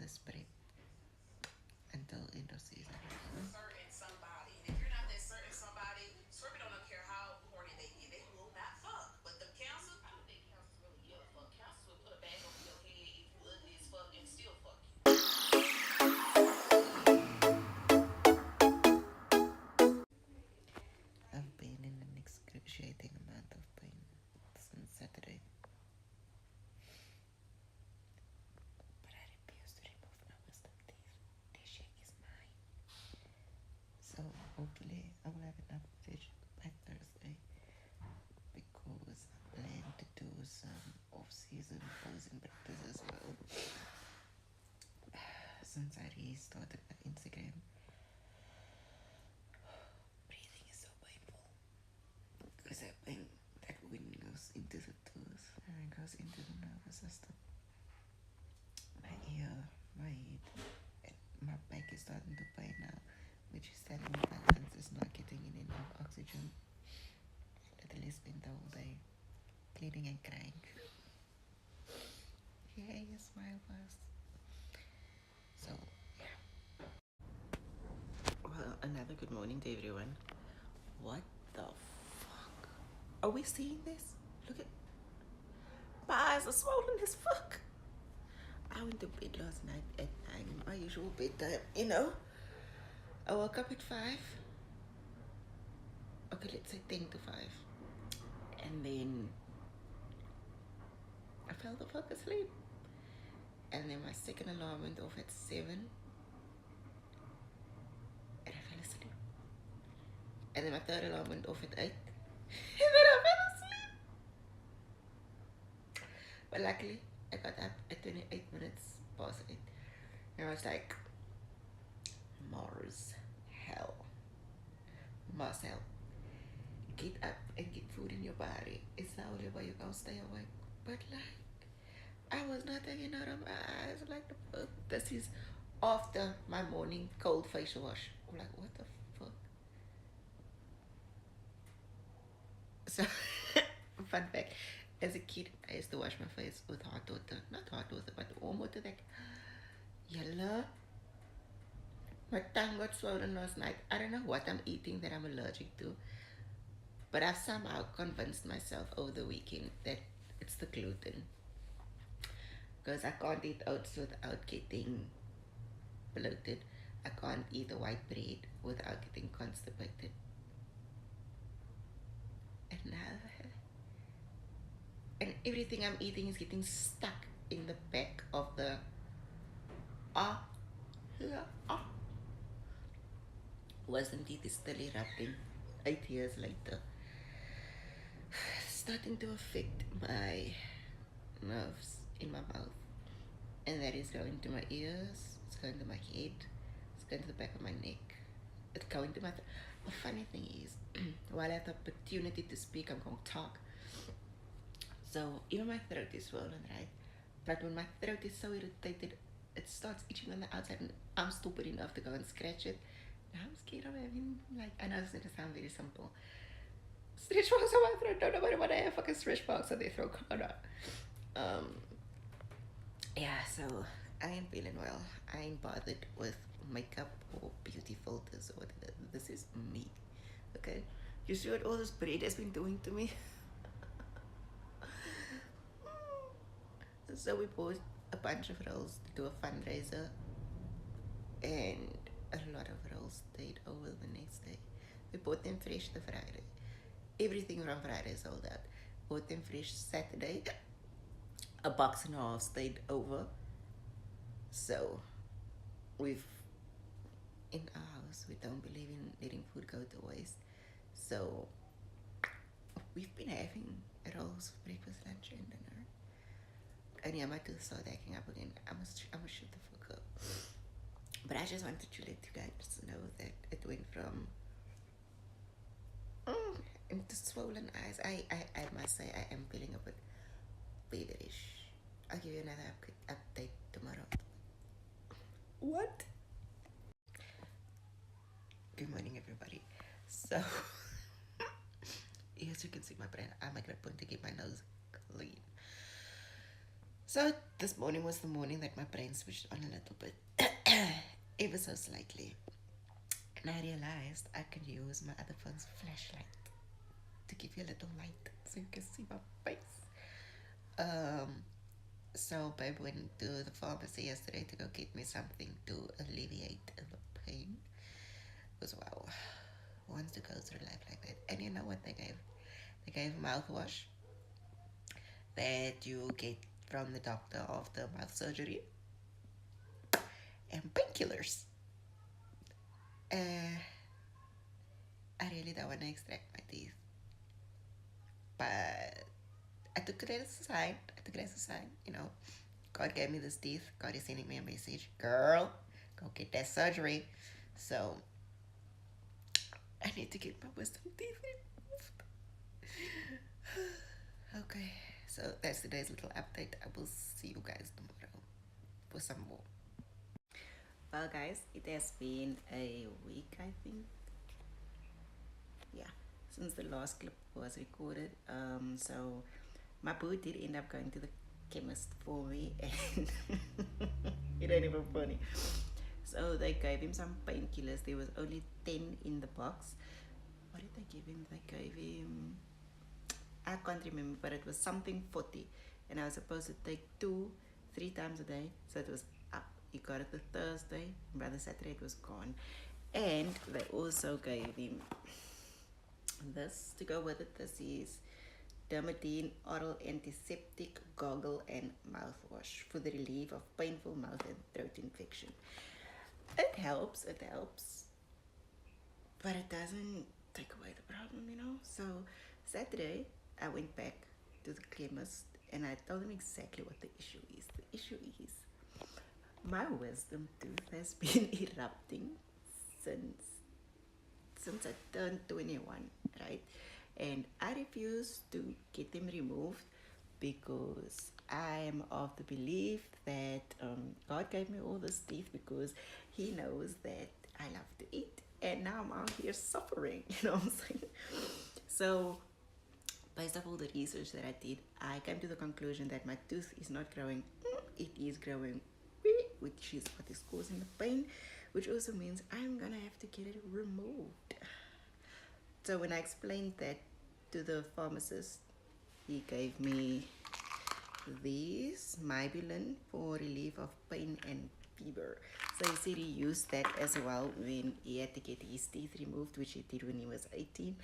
this prep until end of season. Certain somebody. And if you're not that certain somebody, Scorpio don't care how horny they get. They will not fuck. But the Cancer, I don't think Cancers really give a fuck. Cancers will put a bag over your head if you ugly as fuck and still fuck you. I've been in an excruciating amount of pain since Saturday, but I refuse to remove my wisdom teeth. This shit is mine. So hopefully I will have enough footage by Thursday because I plan to do some off-season posing practice as well. Since I restarted my Instagram, breathing is so painful because that pain, that wind goes into the toes and it goes into the nervous system. My ear, my head, and my back is starting to pain now, which is telling me my lungs is not getting in enough oxygen. I literally spent the whole day bleeding and crying. Yeah, you smile first. So, yeah. Well, another good morning to everyone. What the fuck? Are we seeing this? Look at my eyes are swollen as fuck. I went to bed last night at 9, my usual bedtime, you know. I woke up at 5. Okay, let's say 10 to 5. And then I fell the fuck asleep. And then my second alarm went off at 7. And I fell asleep. And then my third alarm went off at 8. And then I fell asleep. But luckily, I got up at 28 minutes past 8. And I was like, Mars, hell, Marcel, get up and get food in your body. It's the only way you're gonna stay awake. But like, I was not taking out of my eyes like the fuck. This is after my morning cold facial wash. I'm like, what the fuck? So, fun fact, as a kid, I used to wash my face with hot water. Not hot water, but warm water. Like, yellow. My tongue got swollen last night. I don't know what I'm eating that I'm allergic to. But I've somehow convinced myself over the weekend that it's the gluten. Because I can't eat oats without getting bloated. I can't eat a white bread without getting constipated. And now, and everything I'm eating is getting stuck in the back of the ah, ah. Wisdom teeth is still erupting 8 years later. Starting to affect my nerves in my mouth. And that is going to my ears, it's going to my head, it's going to the back of my neck, it's going to my the funny thing is, while I have the opportunity to speak, I'm going to talk. So even my throat is swollen, right? But when my throat is so irritated, it starts itching on the outside, and I'm stupid enough to go and scratch it. Now I'm scared of having, like, I know it's going to sound very simple. Stretch marks on my throat. Don't nobody want to have fucking stretch marks on their throat. Come on. Yeah, so I ain't feeling well. I ain't bothered with makeup or beauty filters or whatever. This is me. Okay? You see what all this bread has been doing to me? So we bought a bunch of rolls to do a fundraiser, and a lot of rolls stayed over the next day. We bought them fresh the Friday. Everything from Friday sold out. Bought them fresh Saturday. A box and a half stayed over. So we've in our house we don't believe in letting food go to waste. So we've been having rolls for breakfast, lunch, and dinner. And yeah, my tooth started acting up again. I must shoot the fuck up. But I just wanted to let you guys know that it went from into swollen eyes. I must say I am feeling a bit feverish. I'll give you another update tomorrow. What? Good morning, everybody. So, as you can see, my brain, I'm making a point to keep my nose clean. So this morning was the morning that my brain switched on a little bit, ever so slightly. And I realized I could use my other phone's flashlight to give you a little light so you can see my face. Um, so babe went to the pharmacy yesterday to go get me something to alleviate the pain. Because wow, who wants to go through life like that? And you know what they gave? They gave mouthwash that you get from the doctor after mouth surgery and painkillers. Uh, I really don't want to extract my teeth, but I took it as a sign. I took it as a sign. You know, God gave me this teeth. God is sending me a message, girl. Go get that surgery. So I need to get my wisdom teeth removed. Okay, so that's today's little update. I will see you guys tomorrow for some more. Well, guys, it has been a week, I think. Yeah, since the last clip was recorded. So my boo did end up going to the chemist for me, and it ain't even funny. So they gave him some painkillers. There was only 10 in the box. What did they give him? They gave him, I can't remember, but it was something 40. And I was supposed to take 3 times a day. So it was up. He got it the Thursday, and by the Saturday it was gone. And they also gave him this to go with it. This is Dermatine Oral Antiseptic Goggle and Mouthwash for the relief of painful mouth and throat infection. It helps, but it doesn't take away the problem, you know. So Saturday, I went back to the chemist and I told him exactly what the issue is. The issue is my wisdom tooth has been erupting since I turned 21, right? And I refuse to get them removed because I am of the belief that God gave me all this teeth because He knows that I love to eat, and now I'm out here suffering. You know what I'm saying? So, based off all the research that I did, I came to the conclusion that my tooth is not growing; it is growing, which is what is causing the pain, which also means I'm gonna have to get it removed. So when I explained that to the pharmacist, he gave me these Mybulin for relief of pain and fever. So he said he used that as well when he had to get his teeth removed, which he did when he was 18.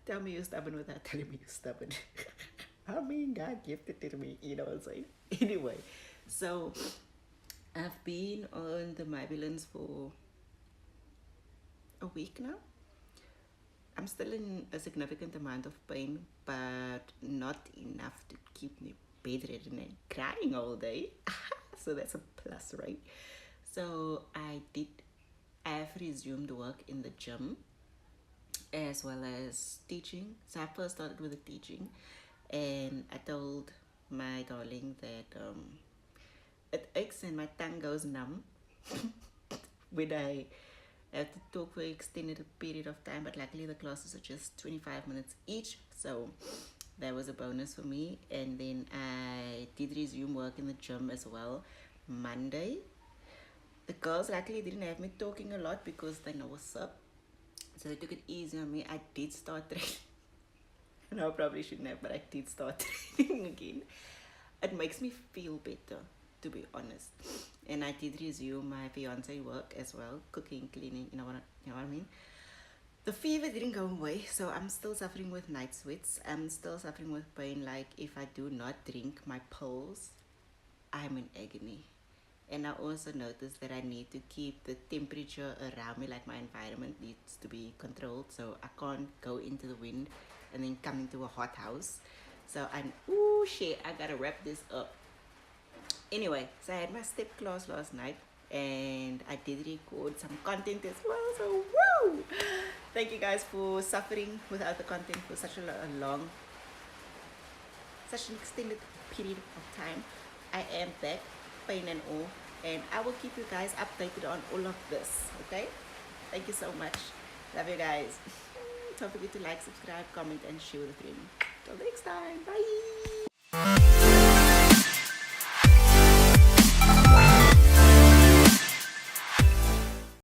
Tell me you're stubborn without telling me you're stubborn. I mean, God gifted it to me, you know what I'm saying? Anyway, so I've been on the Mybulins for a week now. I'm still in a significant amount of pain, but not enough to keep me bedridden and crying all day. So that's a plus, right? So I have resumed work in the gym as well as teaching. So I first started with the teaching, and I told my darling that it aches and my tongue goes numb when I have to talk for an extended period of time, but luckily the classes are just 25 minutes each, so that was a bonus for me. And then I did resume work in the gym as well Monday. The girls luckily didn't have me talking a lot because they know what's up, so they took it easy on me. I did start training. No, I probably shouldn't have, but I did start training again. It makes me feel better, to be honest. And I did resume my fiance work as well, cooking, cleaning, you know what I mean? The fever didn't go away, so I'm still suffering with night sweats. I'm still suffering with pain. Like if I do not drink my pills, I'm in agony. And I also noticed that I need to keep the temperature around me, like my environment needs to be controlled. So I can't go into the wind and then come into a hot house. So oh shit, I gotta wrap this up. Anyway, so I had my step class last night and I did record some content as well. So woo! Thank you guys for suffering without the content for such such an extended period of time. I am back, pain and all, and I will keep you guys updated on all of this, okay? Thank you so much. Love you guys. Don't forget to like, subscribe, comment, and share with a friend. Till next time. Bye.